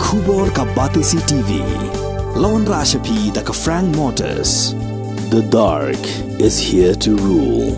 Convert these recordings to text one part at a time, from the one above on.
Khubor ka Batisi TV. Lawan Rashapi da ka Frank Motors. The dark is here to rule.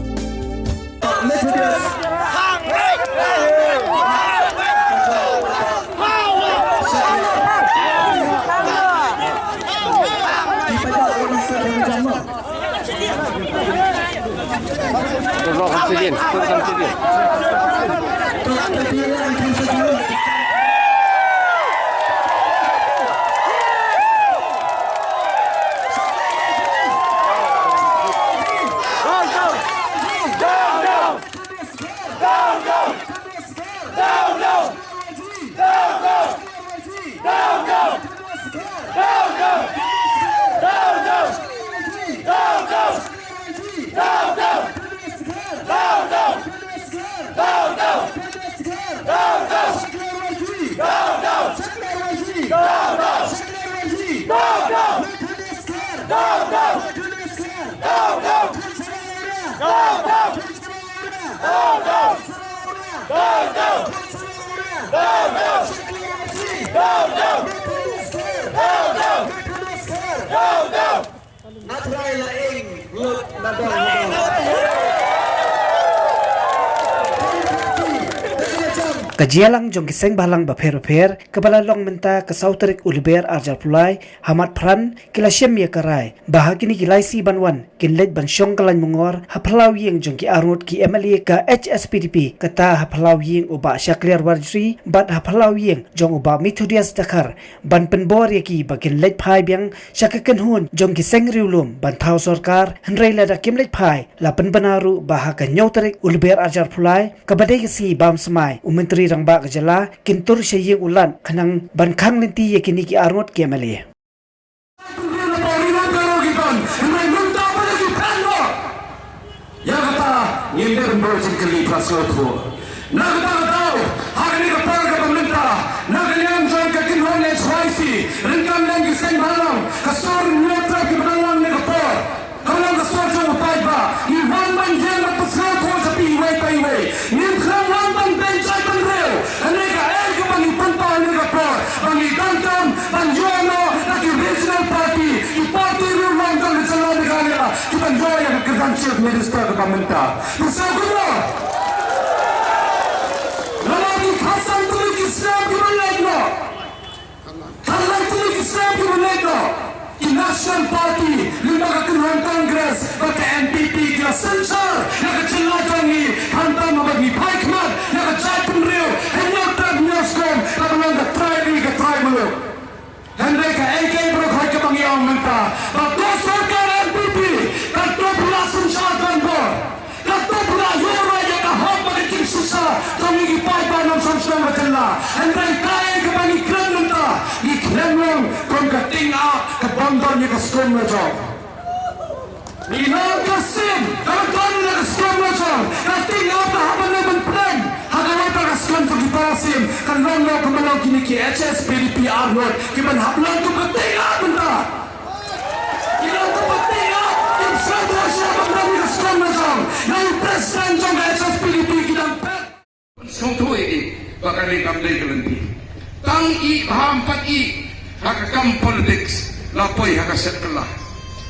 Kajialang jong kiseng balang baper kepala long menta kesauterik uliber arjar pulai hamat pran kila syem ya karai bahagini kilai si banwan kinlet ban syong kalan mungor hapalau yeng jong ki arut ki MLA ka HSPDP kata hapalau yeng uba syakliar warjri bat hapalau yeng jong uba Methodius Dakar ban penbor ya ki bakin let pai biang syakaken hun jong kiseng riulum ban thau sorkar henrei lada kimlet pai la penbanaru bahaga nyauterik uliber arjar pulai kabadai si bam semai umentri rang ba kejala kintur syayeng ulan kanang bankang lenti yakini ki arut ki MLA ya kata nginder berjin kali prasoto na kata tahu hari ni kapal ke pemerintah na kalian join ke kinhon HYC ringkam dan kiseng balang kasur nyotra ke balang ni kapal kalau kasur jauh upai ba ni wan man jen na pasal ko sa piway payway ni kram wan man bencai penreu anega ke bani panta ni kapal bani dantam banjono na ki regional party ki party rumang dan jalan negara ki banjono yang kerjaan chief minister ke pemerintah pasal ko lalaki khasan tulis Islam ki malego khasan tulis Islam ki malego ki national party limbaga kunhan congress baka MPP ki sensor yang kecelakaan ni hantam mabagi paikmat yang kecapun rio hanya tak nyoskom kalau nggak try ni ke try belum Henry ka AK bro khai ke bangiang menta bakal sarkar MPP kantor belasan syatan bor kantor belayura yang kaham bagi susah kami ki paipa nam samsung macamlah Henry kaya ke bangi kran menta di klemong kon ka tinga ke bandar ni ke skom macam Inang kasim kantor ni ke skom macam ka tinga ka haban ban plan hagawa ka skom pergi parasim kan long ke malau kini ki HSPDP Arnold ki ban hablan tu ketinga menta Ilang tu ketinga kim sadwa siapa berani ke skom macam yang presiden jong HSPDP kita Sungtu ini bakal dikamdai kelenti. Tang I baham 4 I hakam politics lapoi hakaset kelah.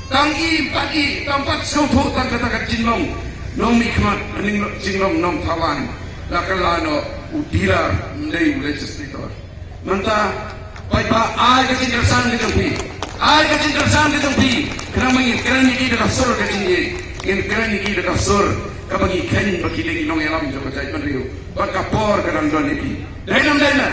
Tang I 4 I tempat sungtu tang kata jinlong nong mikmat ning jinlong nong tawan lakalano udira ndai legislator. Manta pai ba ai ka jintersan di tempi. Ai ka jintersan di tempi. Keramai kerani ki dekat sur ka jinye. Yang kerani ki dekat sur kabagi ken bagi lagi nong elam jo kajai penriu bakapor kadang don ipi dainam daina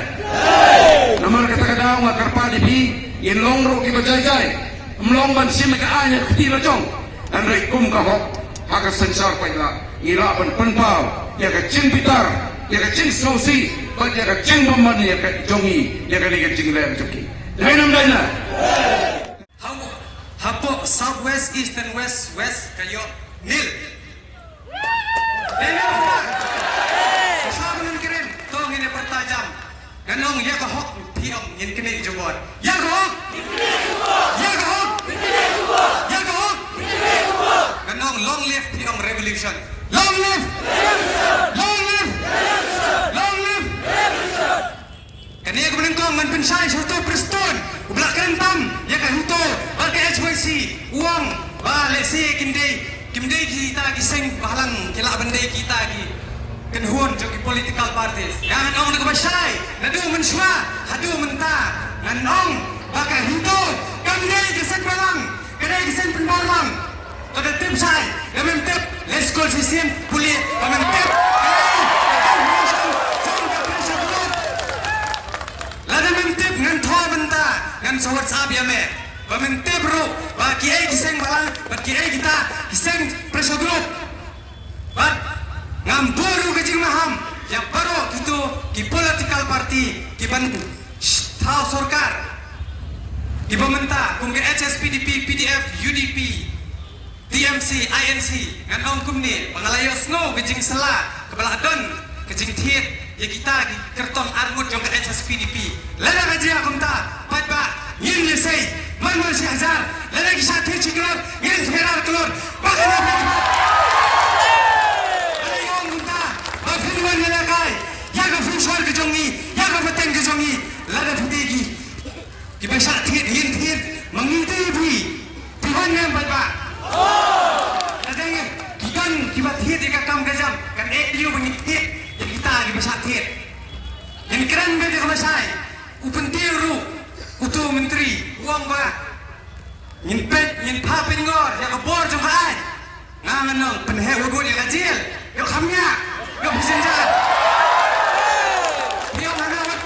namar kata kadang wa karpa ipi yen longro ki bajai mlong ban sim ka anya kti lojong andai kum ka hok haka sensar paila ira ban penpau ya ka cing pitar ya ka cing sausi ba ya ka cing bomban ya ka jongi ya ka ni cing lem joki dainam daina hapo southwest east and west kayo nil Sabanan kirim, tong ini pertajam. Ganong ya kahok tiang yin kini jubot. Ya kahok, ya kahok, ya kahok. Ganong long live tiang revolution. Long live, long live, long live. Kani aku menengko kong man pensai satu Preston belak kentam ya kan itu pakai HYC uang balik si kimdei kita giseng balang kila bendai kita di kenhuan joki political parties yang ong nak basai nadu mensua hadu mentah ngan ong pakai itu kimdei giseng balang kedai giseng penbalang ada tim sai kami tip let's call system pulih kami tip ngan sawat sabi ame pamente bro bagi ai giseng balang bagi ai kita giseng pressure group bat ngampuru kecing maham yang baru itu di political party di ban tahu sorkar di pemerintah kumke HSPDP PDF UDP TMC INC ngan ong kumni pengalayos no kecing sela kepala don kecing tiet ya kita di kertong armut jong ke HSPDP lada kaji akum ta pat yin ye say man si hazar lada ki sathe chikrab yin ferar klor bahkan apa ayong ta ba finwan ye lakai ya ga fushor ke jongi ya ga bateng ke jongi lada thudegi ki ba sathe yin thir mangiti bi tiwan ne ba lada ye kikan ki ba thir ka kam ka jam kan liu mangiti kita di besakit yang keren beda ke masai upentiru utu menteri uang ba nyinpet nyinpa pengor ya kebor jemaat nganong penhe ubud ya kecil yo khamnya yo bisenjat yo mana wat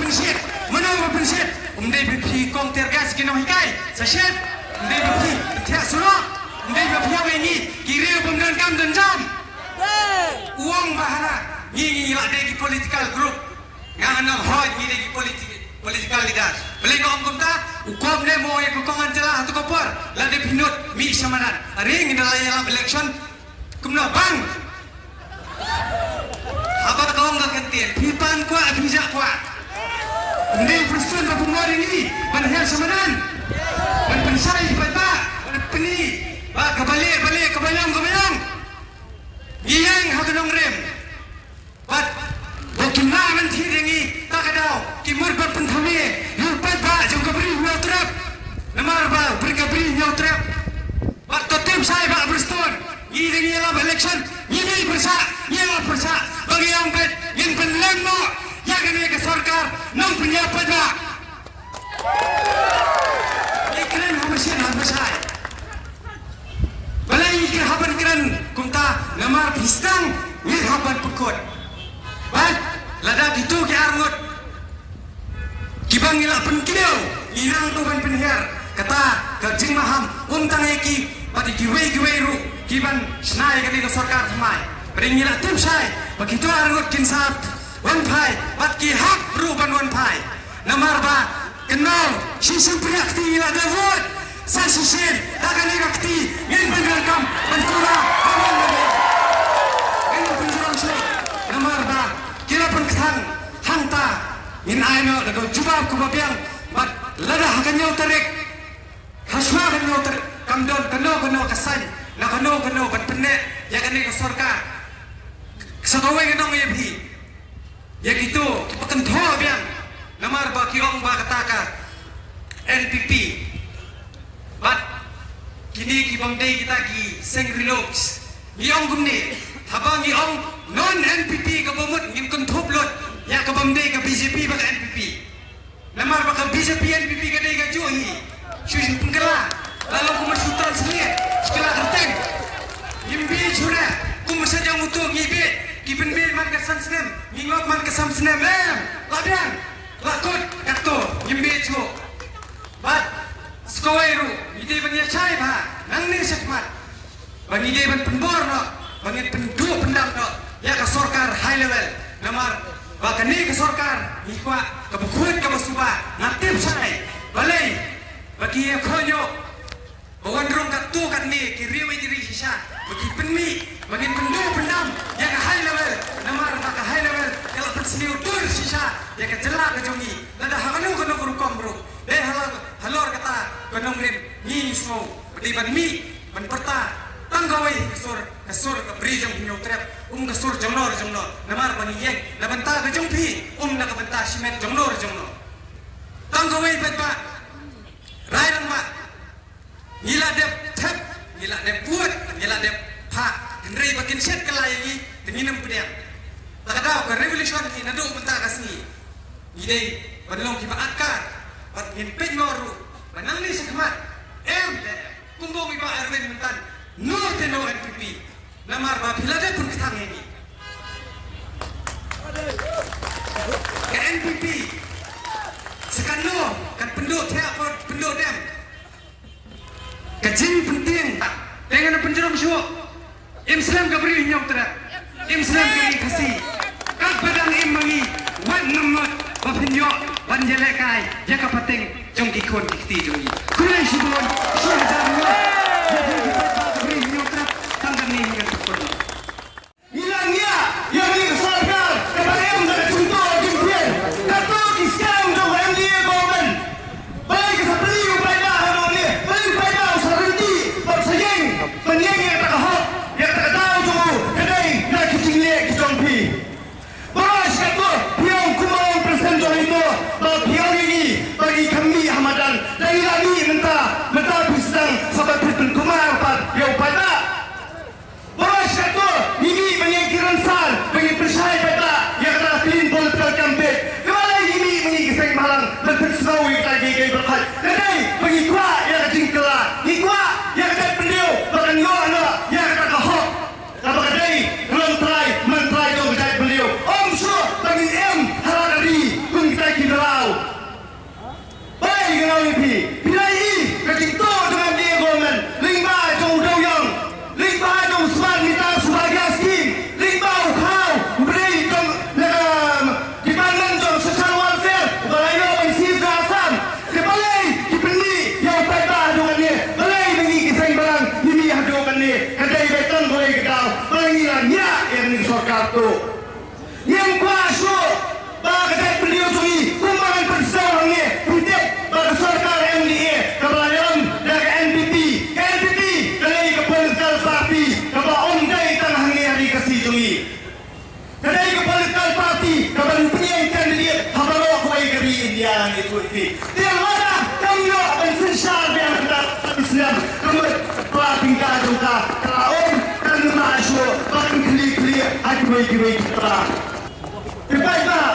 pensit umdai bipi kong tergas kino hikai sasyet umdai bipi tiak surok umdai bipi wengi kiri pemdan kam dan jam uang bahana ni ada di political group yang nak hot ni di political leader beli kau kumta ukom ne mo yang kongan celah tu kopor la de pinut mi samanan ring in dalam election kumna bang apa kau enggak kentin pipan kuat bijak kuat ni Preston ba pumor ini manhar samanan man pensai bata man peni ba kebayang yang hakanong rem But bukan nama nanti dengi tak ada kimur berpentami yurpat ba jom kabri nyautrap namar ba berkabri nyautrap but totem saya ba Preston ni dengi dalam election ni bersa bagi yang pet yang penlem no yang kena ke sarkar nang penyapat ba ni keren hamasin hamasai balai ke haban keren kunta namar pistang ni haban pekot Baik, lada gitu ke arngot. Kibang ilak penkiau, inang tuhan penhiar. Kata kajing maham, tangeki, pati giwei ru. Kiban senai kali ke sarkar semai. Bering ilak tim sai, begitu arngot kinsap. Wan pai, pat ki hak ruban wan pai. Namar ba, kenal, sisim priakti ilak davut. Sa sisim, takkan ikakti, ngin pendelkam, pentura, kaman lagi. Ngin penjurang syuk. Namar ba kira penkang hangta min aino dago jubab kubabiang bat lada hakanyo tarik hasma kanyo tarik kamdon kano kasan na kano bat penne ya kani ke sarkar sagawe ganong yebi ya gitu pakentho biang namar ba kiong ba kataka NPP bat kini kibangdai kita gi sengrilox giong gumni habang giong non NPP ke bomut ngin kontup lot ya ke bamdai ke BJP baka NPP namar baka BJP NPP ke dai ke johi syusin pengkela lalu kumasutan selit sekela kerteng yimbi chura kumasajang utuh ngibit kipenbil man ke samsnem ngingok man ke samsnem labian lakut kato yimbi chu bat skawairu ide ban yachai ba nang ni sakmat ban ide ban penbor no bangit pendu pendam no ya ke sarkar high level namar bahkan ni ke sarkar ikwa ke bukut ke basuba natip sai balai bagi ya konyo bawan rong katu kat ni kiriwi diri sisa bagi penmi bangit pendu pendam ya ke high level namar baka high level kalau terseliu dur sisa ya ke jelak ke jongi lada hakanu kono kurukom bro deh halor kata kono ngrim ni semua beri ban mi ban perta tanggawai kesur keberi jong nyautrep kesur jomnor namar bani yeng na banta ke jongpi na ke banta simet jomnor kawai pak rai dan pak gila dep tep gila dep buat gila dep pak gendrai bakin set kelai lagi dengan pedang tak ada ke revolution ni nado bentar kasih ide badalong kiba akar pat himpit ngoru banang ni sekmat kumbong iba Erwin mentan no teno NPP namar ba pilade pun ketang ini ke NPP sekano kan penduk teapor penduk dem kejing penting tak dengan penjerom syuk Islam kabri nyau terak Islam kabri kasih kak badang imbangi wan namot bapinyo wan jelekai jaka penting jong dikon dikti jongi kulai shibon syahdan jadi kita kabri nyau terak tanggan ni dengan tukul hilangnya yang diusahakan kepada yang dari contoh jempian kata Islam dong MDA government baik seperti upaya harmonia baik upaya usahanti bersayang penyeng yang tak hak yang tak tahu tu kedai nak kicing lek kicongpi baras kata piang kumang presiden itu piang ini bagi kami Hamadan dari lagi mentah sedang sahabat Tribun Kumar yang upaya baras kata ini menyekiran sal bagi persai pada yang adalah clean political campaign kembali ini menyekiran malang berpersawi lagi gay berhad kedai bagi kuat yang jingkela kuat yang ada pendiu bahkan yohana yang ada kahok apa kedai belum try mentrai tu kedai beliau om syur bagi haradari pun kita kinderau baik kenal ini pilai kecing tu dengan dia government lima jauh yang lima jauh sebar minta sebagai skin lima ukau beri jauh di mana jauh social welfare balayo isi asam kembali dibeli yang pada dengan dia balai bagi kisah barang ini hadukan ni kedai beton boleh kedau balainya yang disorkan tu yang kuasa bagi kedai beliau tu kumpulan persoalan ni tidak bagi sorkar MDA kebayan dari NPP kedai ke political party kebawa ondai tanah ni hari kasih jungi kedai ke political party kebawa penyeng kandidat habaro kuai keri India ni tu dia mana kamu akan sensar biar kita Islam kamu party ka juga kalau kan masuk bahkan kli aku kita Kebaiklah,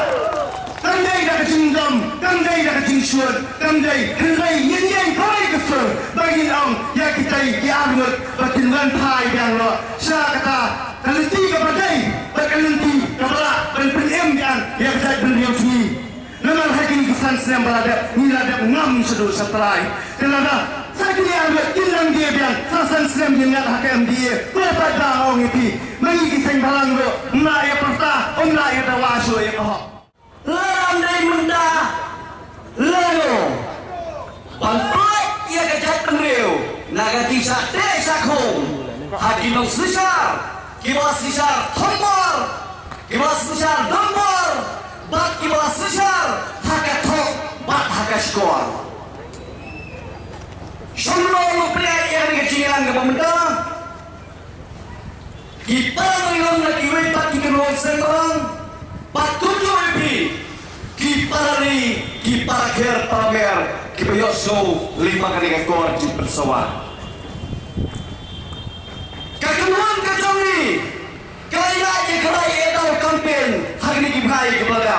kandai dah kejengam, kandai dah kejengsyur, kandai yang kau kesel bagi orang yang kita diambil bagian lantai yang lo. Saya kata, kalenti kepadai, kalenti kepada penpem yang kita beliau sini. Namun hari ini kesan yang berada, ni ada ngam sedu seterai. Kerana saya kini ambil kilang dia biang, sasan sem dengan hakim dia. Berapa dah orang itu, bagi kisah balang lo, nak ya perta, nak ya tawasu ya kau. Lam dari menda, lalu, bantuan ia kejat penriu, naga tisa desa kong, hati nong sisar, kibas sisar tombor, kibas sisar dombor, bat kibas sisar, hakatok, bat hakaskor. Semua pria yang dikecilan ke pemerintah, kita mengilang lagi wepat di keluar sentrang, patuju lebih, kita lari, kita akhir pamer, kita yosu 5 kali ekor di persawat. Kekeluan kecongi, kaya je kelai edal kampen, hari ini kibrai kepada.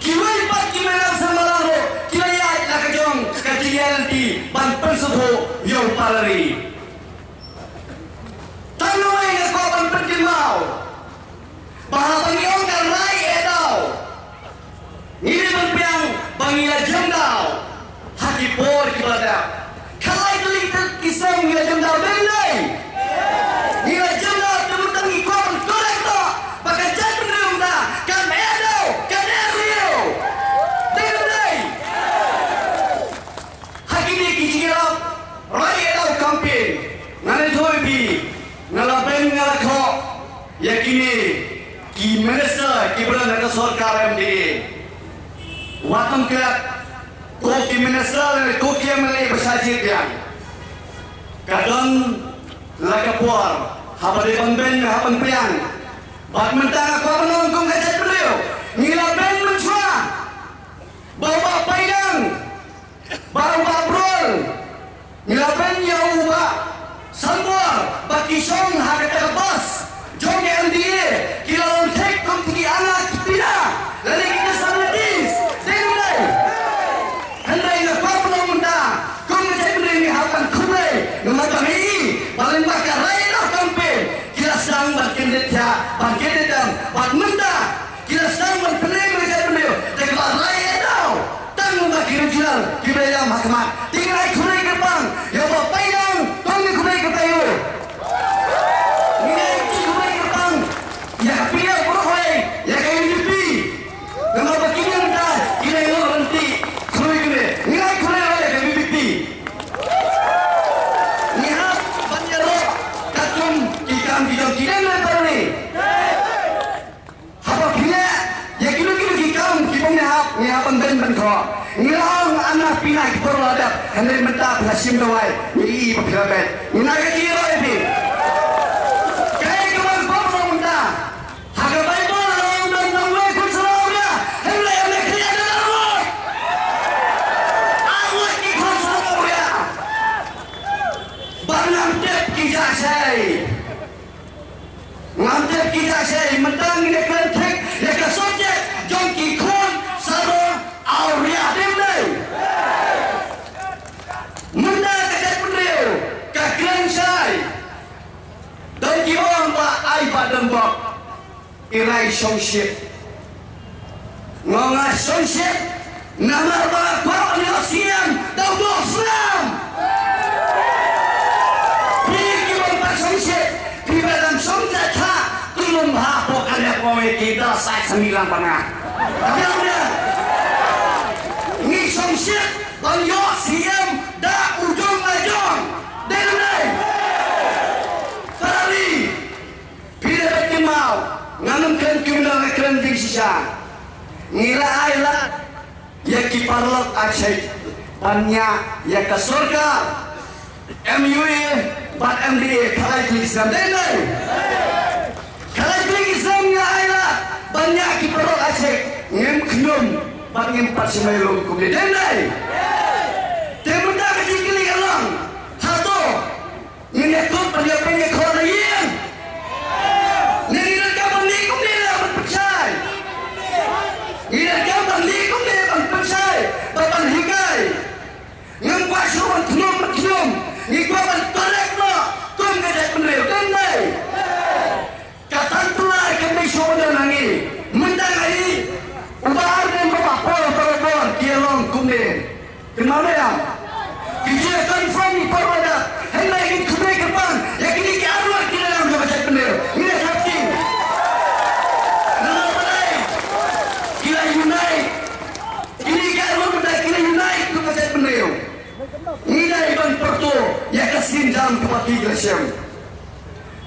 Kiwai pat kimelang samalango, kaya nak kejong, kajian di ban persudu yang palari. Tanoi nak kau ban perjemau, bahawa bagi orang kan rai edau. Ini berpiang bangilah jendau, hati por kepada. Kalau itu kisah mengilah jendau bendai, mengilah jendau temutan ikon korek to, pakai jangan berung dah, kan edau, kan eriu, bendai. Hati ni kicirap, rai edau kampen, ngalai thoi bi. Ngalapen ngalakho yakini ki minister ki bulan ada sarkar MDA watam kelak ko ki minister ko ki MLA bersajid yang kadang lakapur habade banben hapan priang bat mentang ko penongkong kajat beliau ngalapen mencuah ni apa ben kho ni long anak pinai berladak hendak mentah hasim dawai ni berkhabat ni nak kira ini kai kawan kau mentah harga baik orang dan orang kun selalunya hendak yang kaya adalah aku ni kun selalunya barang tep kijak saya ngantep kita saya mentang ini kentek ya subjek jongki kun sarung auria demai mentang kecat penriu kakren saya dan orang ba ai badan bok irai songship ngonga songship nama ba kau ni siam dau do seram pergi ba songship di dalam songship belum hapok ada kowe kita saya 9 panah tapi ada ni songship banyo siam da ujung ajong denai tadi bila betul mau nganamkan kumla keren di sisa ngira aila ya kiparlok asyik tanya ya ke surga MUA bat MDA kalai tulisan denai kalau Islam ya ayat banyak kiperok asyik ngem kenum bangim pat semelum kumde denai temuda kecil kalang satu ngekut pada pengen khol yin ngira bandi kumde berpercay ngira bandi kumde berpercay baban hikai ngem kuasuan kenum ngikwaban torek no kum kedet penreu denai katan tulai kami soalnya nangi mentang hari ubah dan bapak pol kialong kumde kemana ya kita confirm perwada hendak ingin kumde kepan yang ini ke arwah kita yang baca benar ini hati nama balai kita unite ini ke arwah kita unite tu baca benar ini dari ban pertu ya kesin jam kepati gelasiam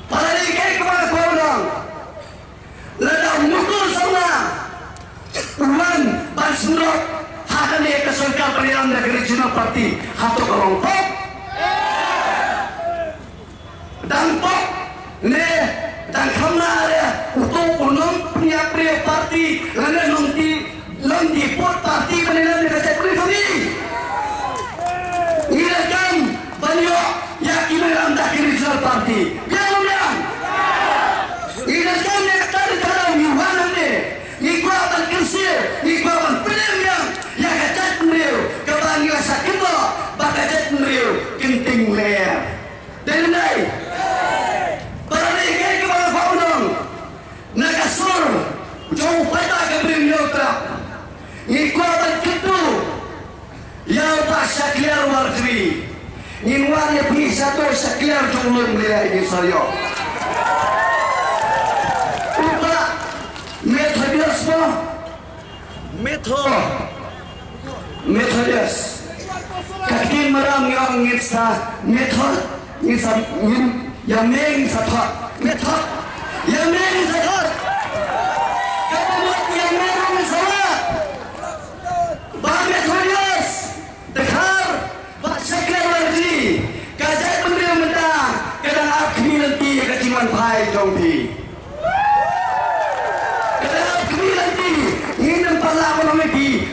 pada ini kemana kau orang ledak mukul sama ulan bansurok hakan dia kesulkan pilihan dari regional party atau kelompok dan pok ne dan kamna ada untuk unum punya pria party lana lonti pot party penilan dekat sekuri kami ngirakam banyak yakin anda regional party biar biar ngirakam yang tadi dalam yuhanan ni ngikwaban kensir ngikwaban penyam yang kecat meriu kebangilah sakit lo bakacat meriu kenting leher dan ini para negara kebal faunong nagasur jauh pada kebering neutra ngikwaban ketu yang bahasa keluar wargri ngingwarnya pergi satu sekian jumlah melihat ini saya ubah Methodist Methodist kaki merang yang ngisa method ngisa yang meng sapat method yang meng sapat kamu yang meng sapat bah Methodist dekar bah sekian lagi kajat pemerintah mentah kadang akhir nanti kejiman pai jompi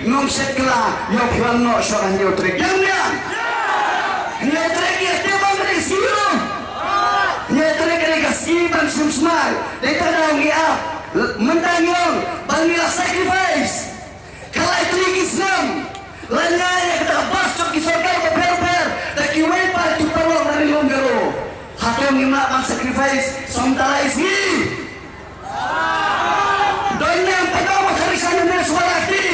ngom sekla yo kwan no shoran yo trek yang dia ni trek ya te bang dari siu ni trek dari kasiban sumsmal deta daung ya mentangong bangila sacrifice kalai trik Islam lanya ya kita bas cok kisorga per tak kiwai par tu perlu dari longgaro hatong ngima bang sacrifice somtala isi donya pertama hari sana ni suarati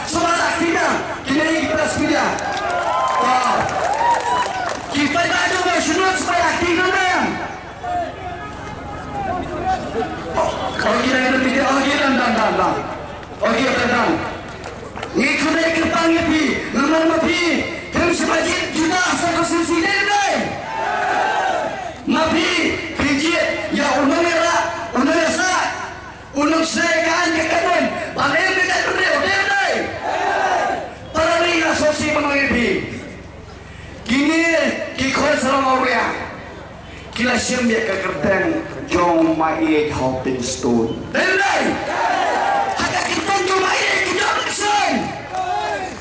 semua aktifnya kita ini kita sedia. Kita baju bersunut supaya aktif kan? Kalau kita itu tidak lagi dan. Okey dan. Ini kita kepanggil pi, nama pi, terus sebajit juta asal konstitusi ni. kila siam ya ka kerteng jong mai hopping stone dai haka kitang jong mai kijang sen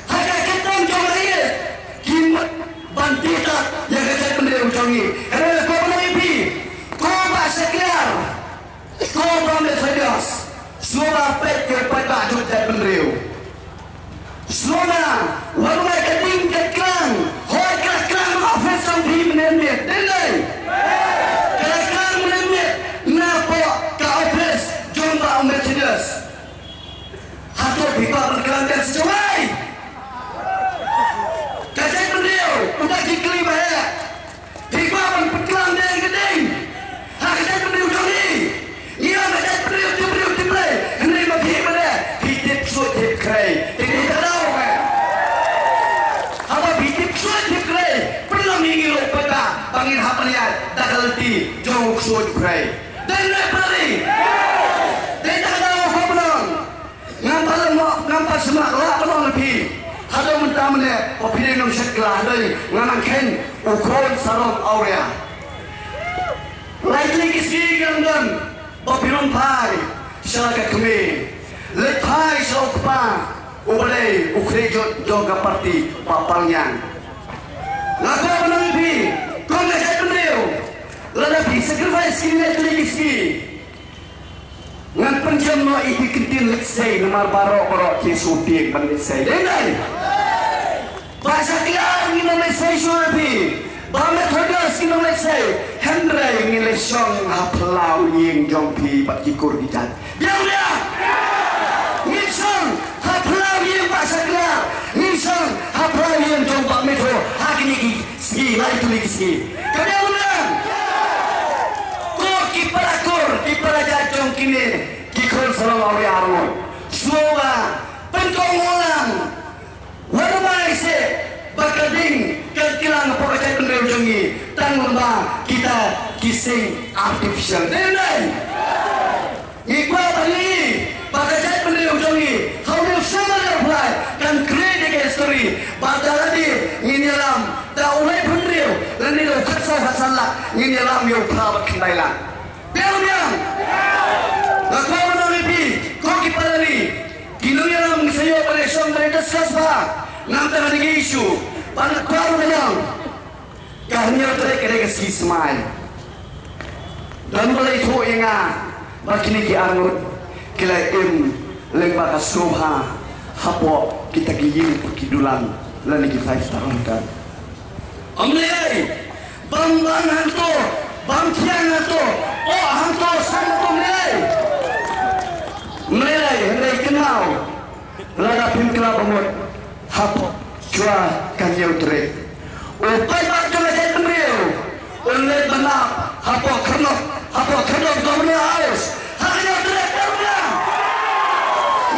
haka kitang jong mai kimat bantita ya ka jai pendiri ujangi karena ko menepi ko ba seklar ko ba Mercedes suara pet ke pada jong jai pendiri suara warna keting ketlang hoi ketlang office jong di menemit dai Mercedes atau bipa berkelangkan sejauh kajai beliau udah dikeli bahaya bipa berkelangkan gedeng kajai beliau joni ia kajai beliau tiplay henry mabhi mana hitip suat hip kray ini tahu kan apa hitip suat hip kray pernah minggu peta bangin hapanian tak kelti jauh suat kray dan lepari ngampa semak lah kalau lebih ada mentamanya opini nong seklah dari nganang ken ukon sarong aurea likely kisi gandam opini pai syarakat kami lepai syokpa ubale ukrejo joga parti papalnya ngaku menang lebih kau ngajak beliau lebih sacrifice kini likely kisi ngan penjam no iki kentin letsai nomor barok ki sutik ban letsai dai bahasa tiang ni no letsai surabi bamet hodas ki no letsai hendrai ni lesong haplau ying jongpi bat kikur dijan biang dia nisong haplau ying bahasa tiang nisong haplau ying jong bat metro hakini ki ski lai tu ski kemudian para jajong kini kikon sarang awi armo suwa pentongolang warmai se bakading kelkilang pokoknya pendiri jongi tanggung ba kita kising artificial denai ikwa bali bakajai pendiri jongi how do similar apply kan create a story badaladi nginilam da ulai pendiri lani do khatsa nginilam yo prabat kendailan biang aku menang lebih kau kipada ni kinunya ram saya pada syam dari discuss ba nanti ada isu pada kau menang kahnya terkait si smile dan mulai itu ingat bakini ki arut kila lembah kasubha hapo kita gigil kidulan lagi 5 star kan amlai bang hantu bang tiang hantu oh hantu santu Melai hendak kenal lada pim kelab umur hapo cua kanyau trek upai bak kena jai pendiriu ulai benap hapo kernok domnya harus kanyau trek kerja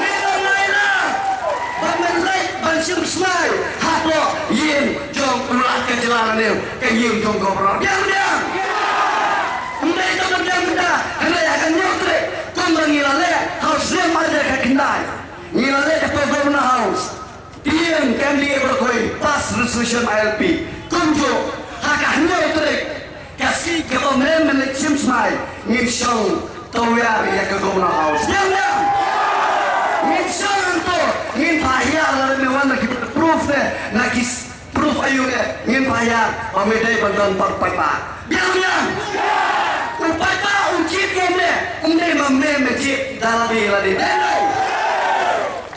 Mila bangun bansim smai hapo yin jong ulah kejelalan dia kayim jong gobrol diam Undai itu benda hendak akan nyotrek ngilale house dia ada ke kendai ngilale ke government house tiang kan dia berkoi pas resolution ILP kunjo hakahnya trek kasih ke government election smai ngishong tawar ya ke government house yang ngishong to ngin pahya lalu mewan lagi proof deh nakis proof ayu deh ngin pahya pamedai bantuan pak biang upai pa ucip kene unde mamme mecip daladi ladi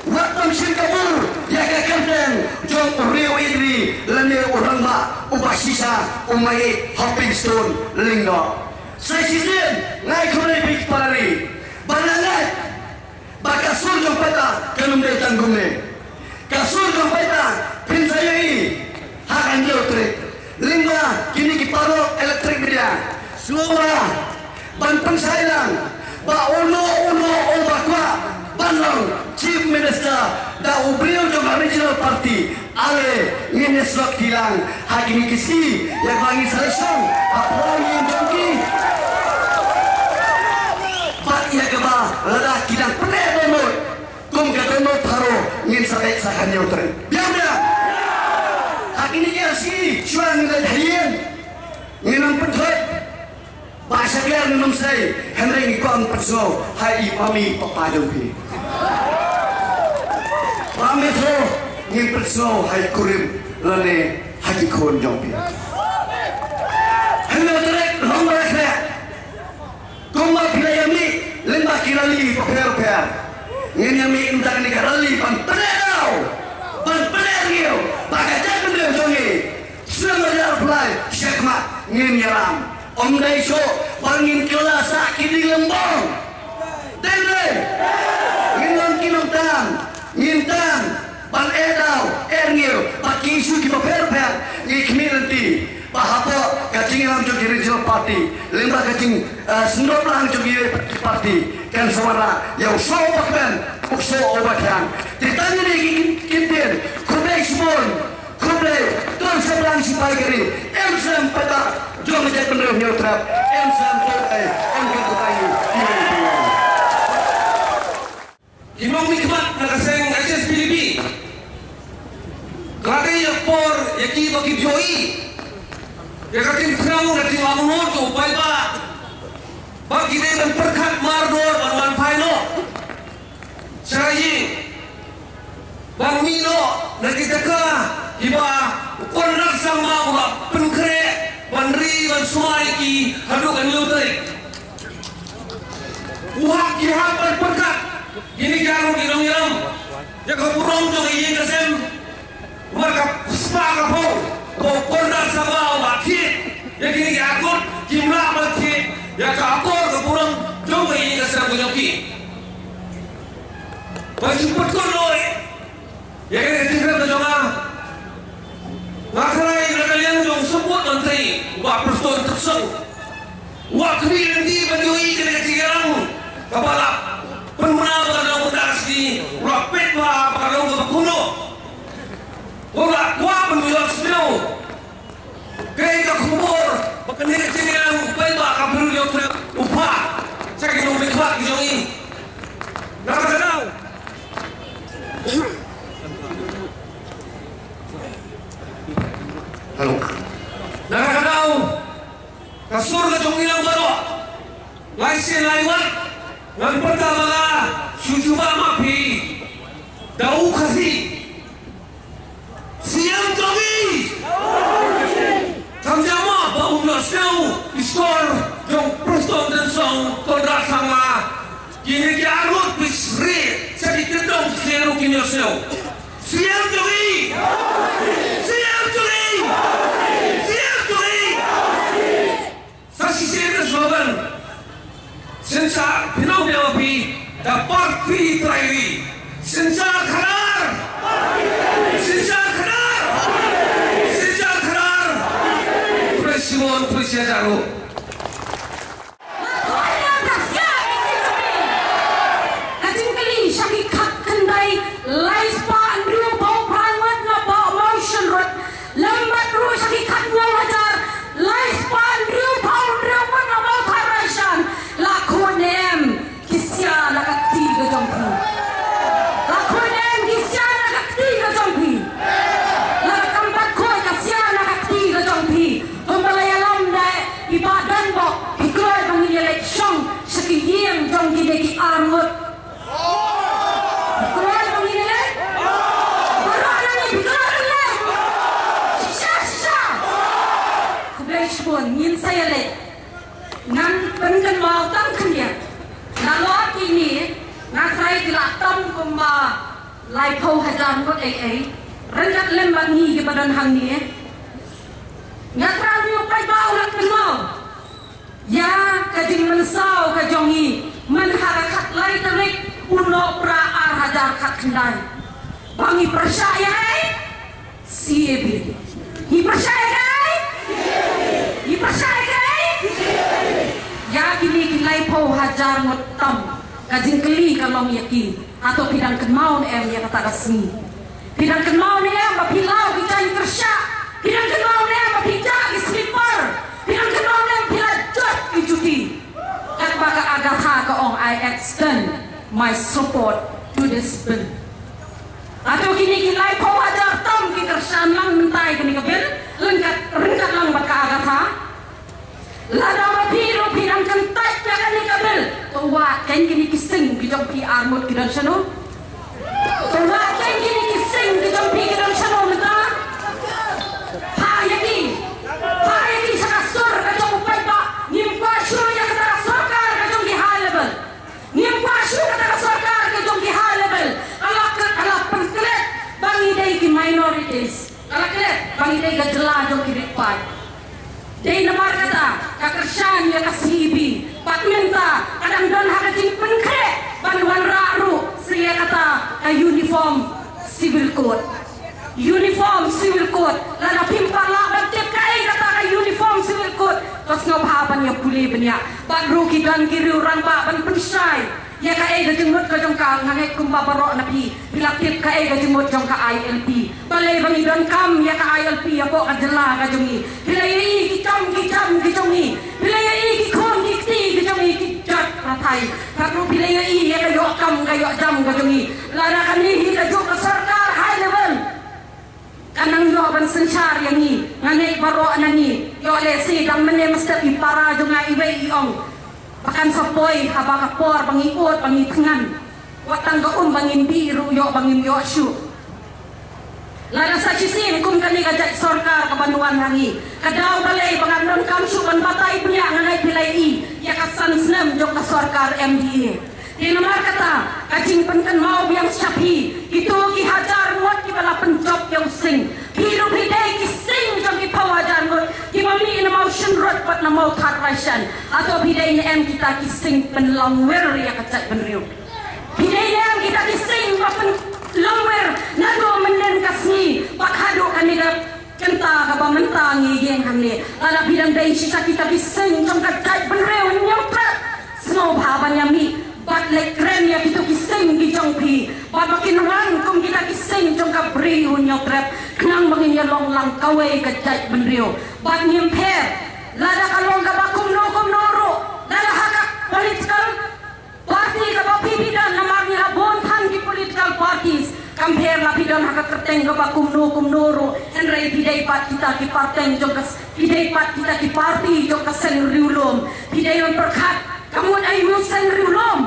waktu Singapura ya ke kenteng jong Rio Idri lene orang ba ubasisa umai hopping stone linggo saya sizin ngai kore big parari banangat bakasur jong peta kanum de tanggumne kasur jong peta pinsayai hakan jotre linggo kini kiparo elektrik dia suara ban pensailan ba uno obakwa banong chief minister da ubriu jong original party ale ngene sok hilang hakini kisi yang bangi selection apalagi jongki pak ya keba lada kidang pene demot kum katemo tharo ngin sakai sakanyo tre biar hakini ya si chuan ngai hayen nginang penthoi nung say Henry ko ang perso hai pami papadong pi pami tho ngin perso hai kurim lane haki kon jong pi hello direct long rekha kumma pilayami lemba kirali paper ngin yami intak ni karali pan pedao pan pedao bagai jangan dia jongi selama dia apply syekmat ngin yaram om dai so pangin kelas kini lembong dene ngin kinong tan ngin tan pan edau erngil paki isu ki paper ngi community pahapo kacing lam jogi regional party lemba kacing sendok lang jogi party kan suara yang so bakban ukso obakan ditanya ni kintin kubai small kubai tuan sebelang sipai kiri emsem peta jom menjadi penerus neutral emsem kubai engkau kubai Imam nikmat nakaseng HSPDB Kari yakpor yaki bagi bioi Yakatin kerang natin amunod ko upay ba Bagi dia dan perkat mardor Banuan paino Sarayi Bang Milo Nakita ka Iba Konrak sang mga penkre Panri Ban sumay ki Haduk ang lutay Uhak kihapan perkat Gini jaro ginong-ginong Yang kapurong jong iyin kasem Marka spa kapo Ko konrak sang mga batit Yang gini kiakot Kimla batit Yang kapur kapurong jong iyin kasem Kunyoki Pasupat ko loy Yang gini tinggal ke jonga Ngakaray nakaliang jong sebut menteri Wak persatuan terseng Wak kebiran di Banyui kena kecigarang Kepala Penmena bakal mudas di Rapid wa bakal ke kuno Wak kuah penjual semua Kaya ke kubur Bakal ni kecigarang Upay bakal berujung upah Saya kena umiklat di jongi Nakakadang halo Nakakadaw Kasur ka jong ilang baro Laisin laiwat Ngan pertama nga Sujuba mapi Dau kasi Siyang jongi Kamjama Bau nasyaw Istor Jong preston dan song Tondra sama Kini kiarut Bisri Sedikit dong Siyang kinyasyaw Siyang jongi Siyang jongi slogan Sensa Pinau Dewapi dapat Trairi Sensa Khadar Sensa Khadar Sensa Khadar Presiden Presiden Jaru Lambat terus hakikat wajar Laispan riu paun riu mana mau tarasan Lakonem kisya nakakti ke jompi Lakonem kisya nakakti ke jompi Lakambat koi kisya nakakti ke jompi Pembalaya lamdai ibadan bok Hikroy bangin eleksyon Sekiyeng jompi neki armut Hikroy bangin eleksyon pun yin saya le nan pengen mau tam kenya nalot ini nakrai dilatam kumba lai phau hajan kot ai rengat lembang hi ke badan hang ni ngatra yu pai bau nak kenal ya kajing mensau ka jongi man harakat lai tarik uno pra ar hajar kat kendai bangi percaya siebi hi percaya ya kini kilai pau hajar ngotam kajing keli kalong yakin atau pidang kemaun yang kata kasmi pidang kemaun bapilau kita kerja pidang kemaun bapija ki slipper pidang kemaun pilajat ki cuti kat baka agatha ka ong I extend my support to this bill atau kini kilai pau hajar tam ki kerja lang mentai kini kabil lengkat lang baka agatha Lada mapiro pinang kantai ken kini kising kijong pi armut kidon sano tuma ken kini kising kijong pi kidon sano mata hayaki sa kasur kajong upay ba nim kwasyo ya kata sarkar kajong gihalabal nim kwasyo kata sarkar kajong gihalabal alak pengkelet bangi day ki minorities alak bangi day gajela jong kiripay day namar kata kakersan ya kasibi patminta kadang don hakating penkre banwan raru siya kata ka uniform civil code lana pimpala bagtip kai kata ka uniform civil code tos ngobhaban ya puli benya bagru kidan kiri orang ba ban pensai ya ka ai gajemut ka jong ka ngangai kumba barok na pi pilakip ka ai gajemut jong ka ILP balai bangi don kam ya ka ILP ya po ka jela ka jongi pilai ki kam ki jongi pilai ki khon ki ti ki jongi ki jat rathai bagru pilai ya ka yo kam ka yo jam ka jongi lara kani hi ka jo ka sarkar high level kanang yo ban senchar yang ni nganai barok na ni yo le si dang mene mesti ipara jong ai wei iong pakan sapoi haba kapor bangiot bangitngan watang gaum bangin biru yo bangin yo syu lada sa chisin kum kani gajat sarkar kabanuan hangi kadaw balay banganon kam syu ban batay punya nganai pilai i ya kasan snem jok ka sarkar MDA dinamar kata kacing penkan mau biang syapi itu ki hajar muat ki bala pencop yang sing hidup hidai ki sing jong ki pawajar ngot ki mami ina mau shenrot pat na mau that rashan atau hidai ni em kita ki sing penlangwer ya kacat benriu hidai ni em kita ki sing pen langwer nado menen kasni pakhado kaniga kenta ka ba mentangi geng hamne ala bidang dai sisa kita ki sing jong kacat benriu nyoprat snow bhaban yami bat lekren ya kita kising di jongpi bat makin wan kum kita kising jong ka bri hunyo trap kenang bangin ya long lang kawe kajat benrio bat nyemper lada kalong ka bakum no ro lada hakak political party ka ba pipidan namar ni labon than di political parties compare la pidan hakak kerteng ka bakum no ro enrai pidai pat kita ki parteng jong ka pidai pat kita ki party jong ka sen riulom pidai on perkhat kamu ay musan riulom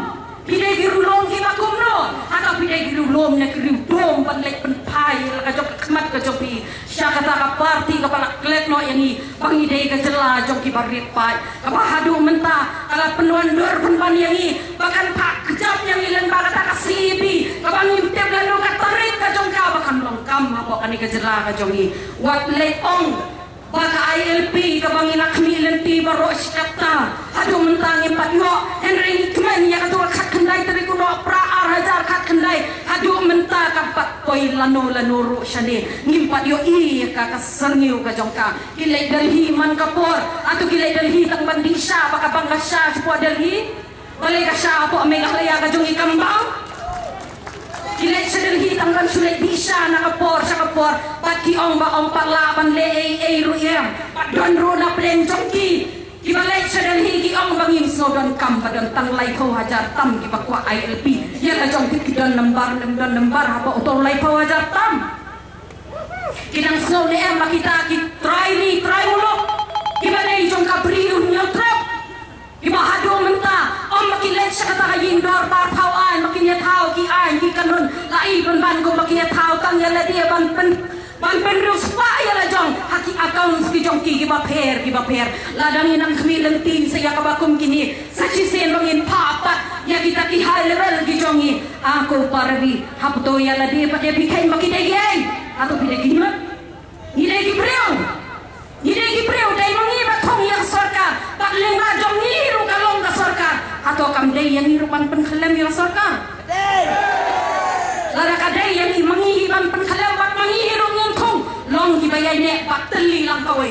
pidai girulom ki bakumno atau pidai girulom na kirudom panlek penpai la ka jok kmat ka jopi sya kata ka party ka pala klek no yani pangidai ka jela jok ki barit pai ka bahadu menta kala penuan dor penpan yangi bahkan pak kejap yang ilan ba kata ka sibi ka bangim tep lanu ka tarik ka jong ka bahkan longkam apa kani ka jela ka jongi wat leong baka ILP kabangin akmi lenti baro sikata hadu mentangi patyo henry kmen ya katu khat khandai tari kuno pra hajar khat khandai hadu menta kapat poi lano ro shane ngim patyo i ka kaserniu ka jongka kilai dalhi man kapor atau kilai dalhi tang bandisha baka bangasha sepo dalhi balai ka sha apo ame kahlaya ka jongi kambang kilai sedalhi tangkan sulit bisa nakapor sa kapor pati ong ba ong parlaban le ay ruyem padon ro na plen jongki kibalai sedalhi ki ong bangim snodon kam padon tanglay ko hajar tam ki bakwa ILP ya ka jongki kidon lembar apa utol lay ko hajar tam kidang snow le em makita ki try mulo kibalai jong kabriun nyotrap ibahado menta om makilet sa kata kayin dor bar thau ai makinya thau ki ai ki kanun lai ban ko makinya thau kang ya dia ban rus pa ya la jong haki accounts ki jong ki ba pher ladang inang khmilen tin saya ka bakum kini sachi sen bangin papat ya kita ki high level ki jongi ako parvi hapto ya la dia pade bikai makidai gay atau bidai kinut ni ki preu dai mangi ba thong yang sarkar tak lengba jong ni ru kalong ka sarkar atau kam dai yang ni rupan pen khalam yang sarkar lara ka dai yang mangi ban pen khalam bat mangi ru ngom thong long ki bayai ne bat teli lang kawe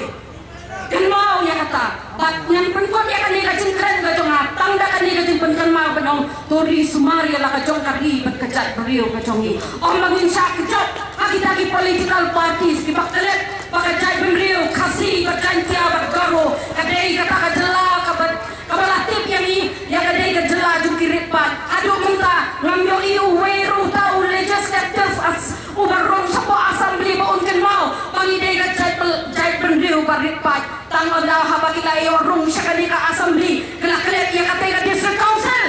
kan mau ya kata bat ngan pen kot ya kan ni ka jengkren ka jong tang da kan ni ka jeng pen kan mau benong tori sumari la ka jong kari bat kajat beriu ka jongi om mangin sa kejot aki political parties ki baklet pakajai beriu kasih berjantia bergaro kadai kata kajela kabalatip yang ni ya kadai kajela jukirit pat aduh minta ngambil iu weru tau legislative as ubarong sapo assembly baun kan mau pangidai kajai beriu barit pat tang ada haba kita iu rung syakadi ka assembly kelak-kelak ya kadai ka district council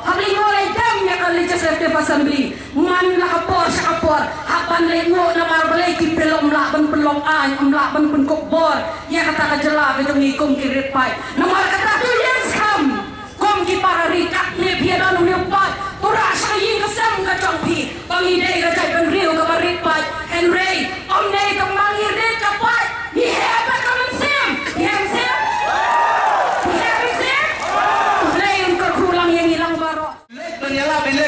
habli ngolay dam ya ka legislative assembly man la kapor sa kapor hapan le ngo na marbalay ki pelom la ban pelom an la ban pun kokbor ya kata ka jela ka jong ikom ki repai na mar kata tu yes kam kom ki para rikat ne biada no ne pat tura sa yin ka sam ka chong pi pangi dei ka jai ban riu ka repai henry om ne ka mangi de ka pat ni heba ka man sam ni hem sam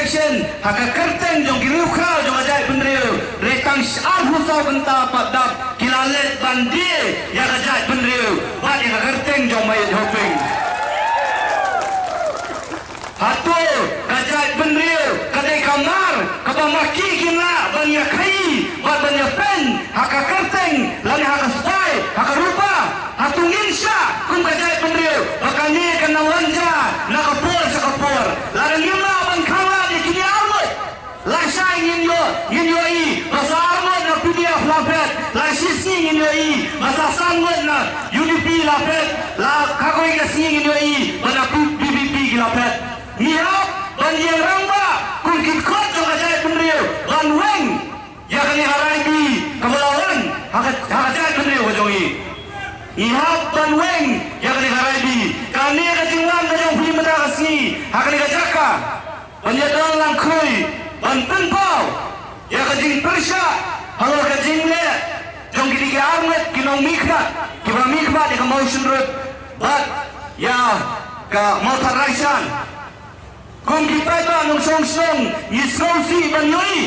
election haka kerteng jong kiriu kau jong ajai penriu retang arhu sau benta padap kilalet bandie ya ajai penriu bat ya kerteng jong mai hoping hatu ajai penriu kadai kamar kabamaki kina banya kai bat banya pen haka kerteng lani haka spy haka rupa hatu insya kum ajai penriu bakani kena wanja nakapor sakapor larang yuna ingin yo masa armod na PDF lapet la sising ingin yo masa sangwet na UDP lapet la kakoi ka sing ingin yo mana BBP lapet nihap ban yang rangba kun kit kot jo ajai penriu ban weng ya kani harai bi kabalawan haka ajai penriu wajongi nihap ban weng ya kani harai bi kani ka jingwan ka jong fi mata kasi hakani ka jaka ban ya dang lang khoi Banten pau, ya kajing persya, halo kajing le, jong kiri ke armet, kinong mikmat, ya ke motion road, bat, ya ke motor raisan, kum kita itu nung song, yisrosi banyoi,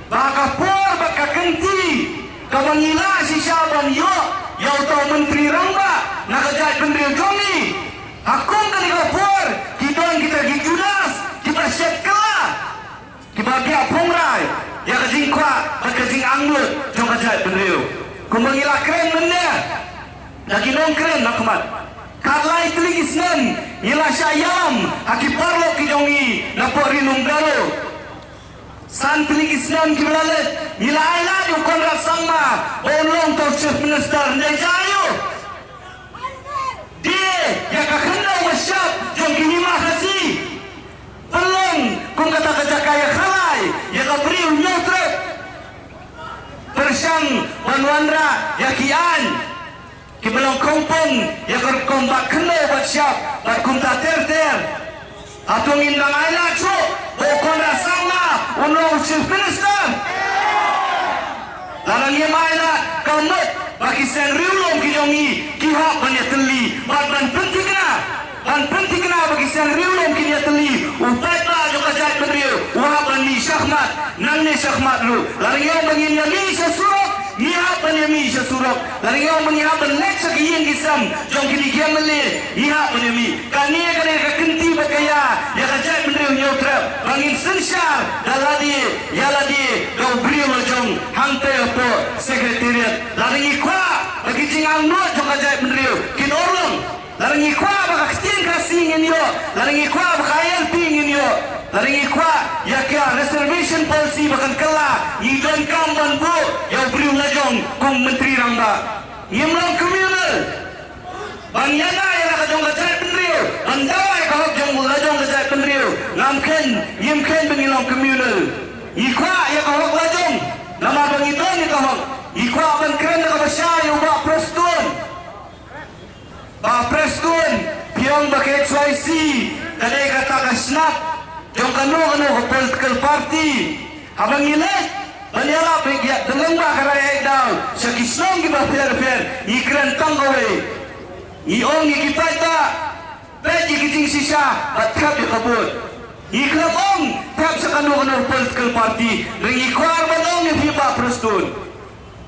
baka por, baka kenti, kabangila sisa banyo, ya utau menteri rangba, nakajai pendiri jongi, hakum kan por, kita gijudas, kita setkala. Kibabia pongrai ya kajing kwa kajing anglut jong kajai penriu kumangila keren mende lagi nong keren nakmat kalai teling isnen ila syayam haki parlo kijongi napori nunggalo san teling isnen kiblalet ila aila yu konra sangma olong to chief minister ndejayo dia ya kakenda wasyap jong kinima kasi pelong kung kata kajakaya khalai ya kabriu nyotrek persyang wanwandra ya kian kibelong kompong ya kerkombak keno bat syap bat kumta ter atung indang aina cu bokon rasama unong chief minister larang ye maina kamut baki sen riulong kijongi kihak banya teli ban penting kena bagi sen riulong kini teli utai pa jo kajai penriu wahaban ni syahmat nang ni syahmat lu larang yang bangin yami sesurok niha ban yami sesurok larang yang bangin haban lek sakiyeng kisam jong kini kiam mele niha ban yami kani ka kenti bakaya ya kajai penriu nyotrap bangin sensyar daladi yaladi kau briu jong hangte po sekretariat larang ikwa bagi jingang no jong kajai penriu kin orlong larang ikwa baka kestin kasing in yo larang ikwa baka ILP in yo larang ikwa ya kya reservation policy bakan kala yidon kamban bu ya briu lajong kong menteri rangba ngimlang communal ban yana ya ka jong kajai penriu bandawai ka hok jong lajong kajai penriu ngamken ngimken bengilong communal ikwa ya ka hok lajong nama bangidon ya ka hok ikwa ban keren ka basya yo ba prestun Preston, piang bakai XYZ, kadai kata kasnap, jong kanu political party, habang ilet, banyala pegya, dalang ba karay daw, sa kisong giba fair, ikran tanggawe, iong ikipata, pwede kiting sisa, at kap ikabot, iklabong, tap sa kanu political party, ring ikwar manong ipiba Preston.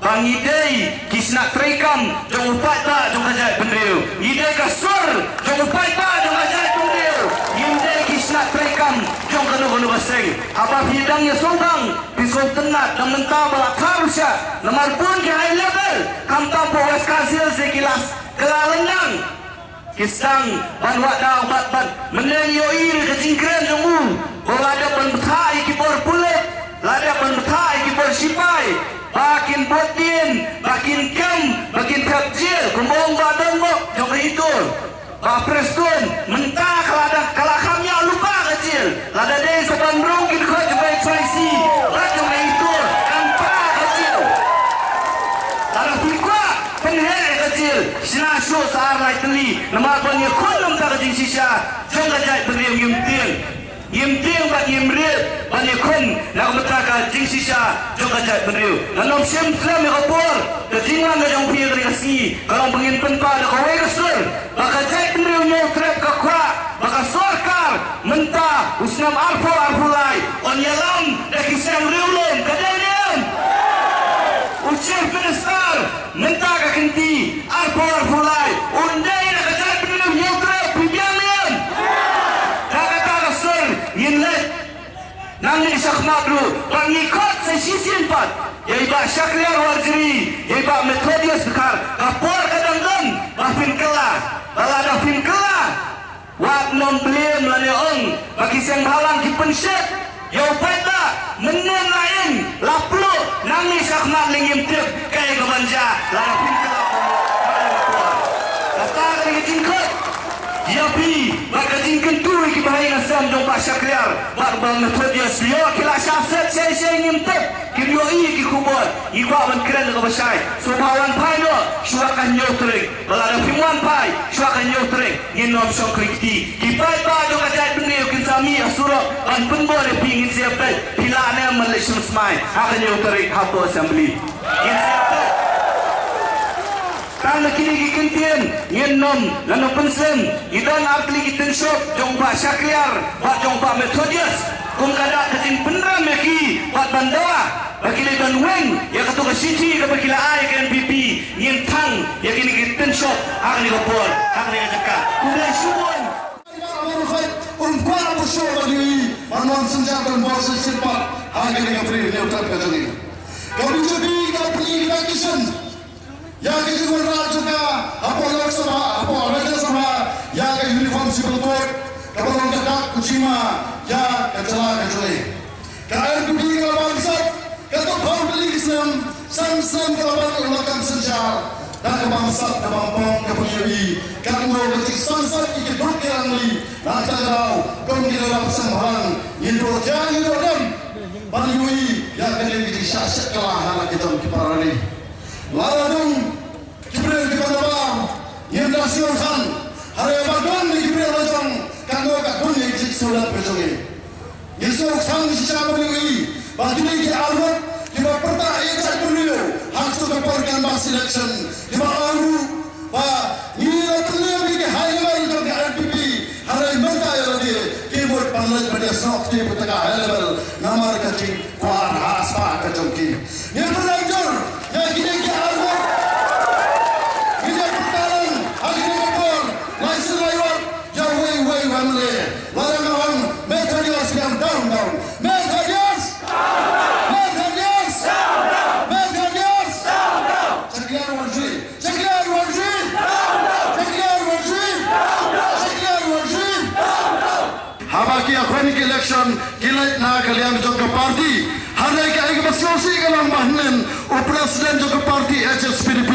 Bang idei kisnak trekam jong upat ba jong kajai penriu idei kasur jong upat ba jong kajai penriu idei kisnak trekam jong kanu baseng apa bidangnya sombang pisau tenat dan mentah balak harusnya lemar pun ke high level kam tampo wes kasil sekilas kelalendang kisang banwak dah bat menenyo iri kecingkren jong bolada penbetai kibor pulet lada penbetai kibor sipai Bakin botin, bakin kem, bakin kapjil, kumbong badan mo, jom itu. Pak Preston, mentah kalau ada kalahkamnya lupa kecil. jing sisa jong kajai beriu yim tiang bat yim riet ban yakun na umataka jing sisa jong kajai beriu nanom sim slam opor ke jingwan na jong pia dari kasi kalau pengin penpa da kawai rasul bakajai beriu nyo trap ka kwa baka sorkar menta usnam arfulai on yalam da kisang riulum kadaniam ucap minister menta ka kinti arfulai undai na kajai beriu nyo trap pibianiam kata rasul yinlet nang ni sakmadru pangikot sa sisin pat yai ba Syakriar Warjiri yai ba Metodius bekar kapor kadang-kadang bafin kelas balada fin kelas wak nom beliem lani ong bagi siang halang ki pensyet yau pada menen lain laplu nang ni sakmat lingim tip kaya kebanja lada fin kelas kata kaya jingkot yapi maka jingkan tu ki bahaya nasam dong Pak Syakriar bak bang Metodius yo kila syafset saya ngimtep ki yo ki kubot ikwa ban keren ko basai subawan pai no syuakan nyotring balada pimuan pai syuakan nyotring nginom songkriti ki pai ba dong ajai bengeu kin sami asuro ban penbo de pingin siapa pilane malaysia smai akan nyotring hapo assembly kin siapa Tang kini gikintian ngenom lano pensem idan artli gitin shop jong Pak Syakriar Pak jong Pak Metodius kum kada katin penram yaki Pak Bandawa bagi leban weng ya katu ke siti ke bagi ai ke NPP ngin tang ya kini gitin shop akan digopor akan digajaka kumai suwon Kuala Busho bagi manuan senjata dan borsa simpat akan digapri neutrap kajuni kau dijadi kau pergi kita kisan yang kita guna juga apa Lok Sabha, apa Raja Sabha, yang ke uniform civil code, kapal lontak kucima, yang kecelah keceli. Kalian pergi ke bangsa, kata kau beli Islam, sam kelaban ulakan senjata, dan ke bangsa, ke bampong, ke penyewi, kan mau kecik sansat ikut berkirang li, nanti tahu, kau di dalam sembarang, Indo dem, Banyui, yang kena kecik syasyat kelah anak kita kiparani. Laladung Jibril di Bandar yang dasiurkan hari abadon di Jibril Rajang kanggo kadun yang cik sulat berjungi Yesus sang secara berdiri bagi lagi alwat di bawah pertak ikat beliau hak suka pergan bas election di bawah alu pak nila beliau di high level ke RPP hari mentah yang dia keyboard panel pada sok di petaka high level namar kecil kuar haspa kecongki yang berlanjur yang kini ke alwat ini pertalan akhirnya kebun langsung lewat jauh way family larang Metodius yang down Metodius Syakriar Warji habaki akhwanik election kilait na kalian jogja party hari ke aig masyosi kalang bahnen o presiden jogja party HSPDP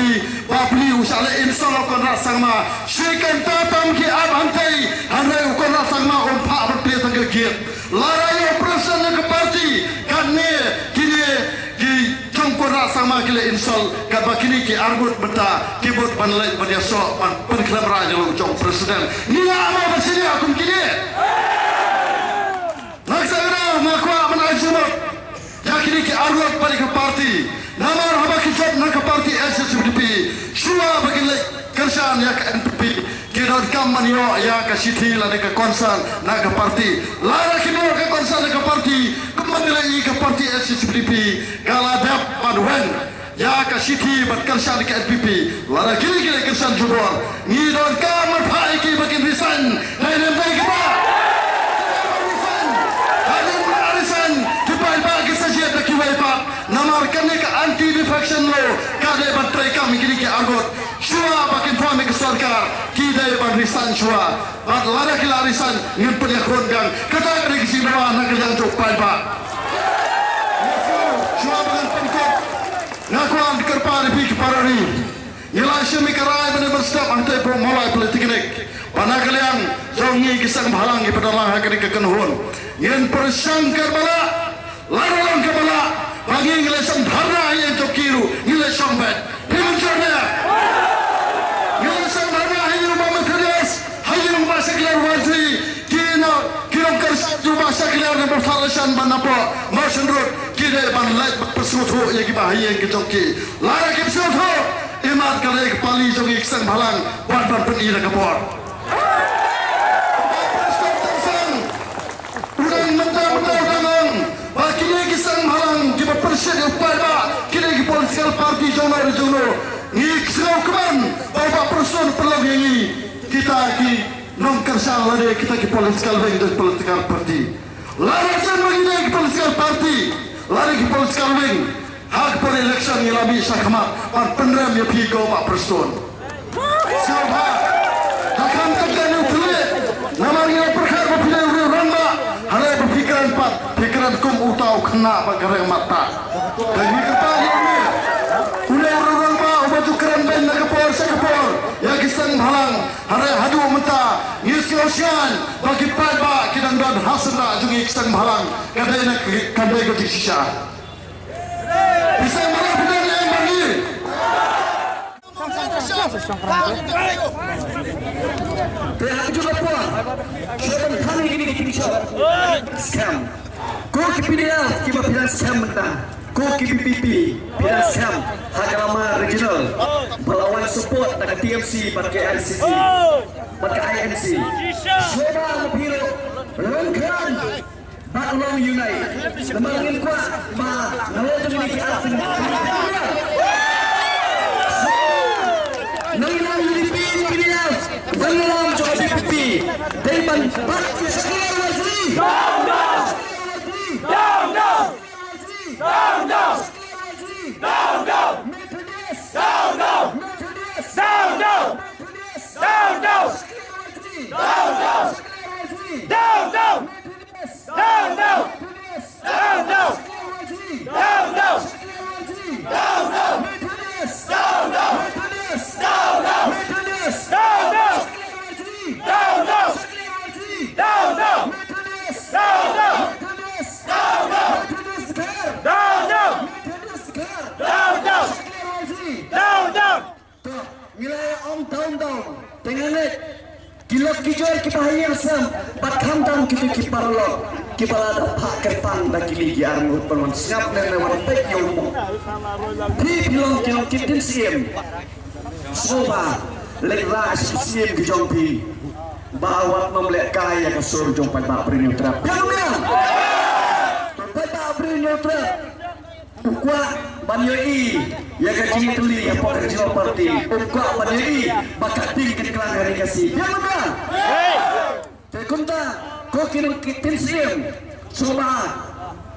babli usale inshallah kon rasangma shikan tatam ki ab antai hari kon rasangma on pha berpri tang giat larai presiden jogja party kanne kini ki jongkon rasangma kile insol kat bakini ki arbut beta kibut panlai badia so pan penklam raja jong presiden ni ama basini akum kini Naksana makwa menajumut yakini ki arwah balik ke parti namar haba kitab nak ke parti SSPDP shua bagi kerjaan ya ke NPP kira kamman yo ya ke city la ke konsan nak ke parti lara kini ke konsan ke parti kembali lagi ke parti SSPDP kala dap padwen ya ke city bat kerjaan ke NPP lara kini kerjaan jubor ni don kamman phaiki bagi resign lain baik ba namarkan ke anti defection law kade batrai kami kini ke agot shua bakin fami ke sarkar kidai ban risan shua bat lara ke larisan ngempel ya khongang kata ke kisi bawa nak kerja jok pai ba shua bakin pengkot ngakuan kerpa di pik parari nilai syemi karai benar berstap antai pro mulai politik panah kalian jongi kisang balang pada lah kini ke kenhun yen persangkar bala larang ke bala bagi nilai sembara yang tokiru nilai sombet pimuncurnya nilai sembara hanya rumah Metodius hanya rumah Malaysian banapo Martian Road kide ban light persuthu ye ki bahaya ki jokki lara ki persuthu imat kale ki pali jogi sang bhalang ban pen ira ka bor udang mentang dangang bakine ki sang bhalang ki persed upai ba kide ki political party jono ni kisau keman bawa person perlu ini kita ki non kersal lade kita ki political wing dan political party lari jan bagi ki political party lari ki political wing hak per election ni labi sakama par pendram ya pi go pak person siapa akan terjadi utuh nama ni perkara berpilih ramba hari berfikiran pat fikiran kum utau kena pakai mata dan ni kepala ni ulah ramba baju keren ben nak kepor sekepor ya kisang halang hari hadu menta news ocean bagi pada kita dan hasna juga kisang halang kadai nak kadai ko sisa bisa marah benar yang bagi terhadap juga puan sebab kami ini dipisah scam ko kipinnya kiba pilas scam mentah ko KPPP pilas scam Hagalama regional melawan support dengan TMC pakai ICC pakai INC coba mempiro lengkan Baklong Unite lemangin kuat ma nawa memiliki arti Nailang UDP PDF Banilang Jokowi PPP Daiman Bakti Sekilar Wazri wilayah Om Taum Tenganet kilok kijor kipahayam sam bakham tam kitu kiparlo kipala da pak kerpang da kili armut perman siap nene wan pek yomo di bilong kilok kitin siem soba legra siem kijongpi bawat memlek kaya ke sur jong pada brinyo trap piamnya pada brinyo trap ukwa banyoi ya kecil teli ya pak regional party ukwa banyoi bakat tinggi kelang hari kasih piamnya tekunta ko kinong kitin siem soba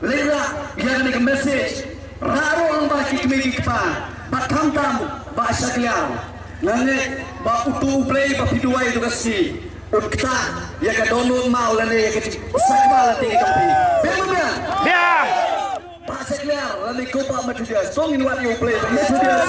legra yang ni message raro ang baki kemiki pa bakham tam ba sakliao nane ba utu play ba piduai itu kasih ukta ya ka dono mau lane ya ka sakbala tinggi kampi piamnya Pak Sekliar, lani kopa Metodius. Song in what you play, Metodius.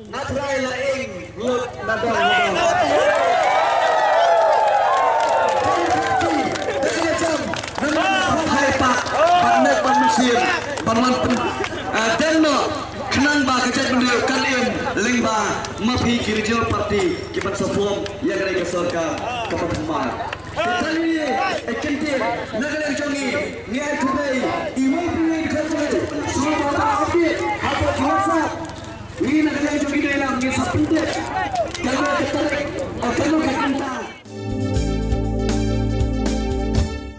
Natrai laing lut nadong hai pak panet panusia paman denno kenang ba kecet beliau kalian lingba mapi regional party kipat sofom yang dari kesorka kepada Umar kali ini ekentir negara jongi niai kubai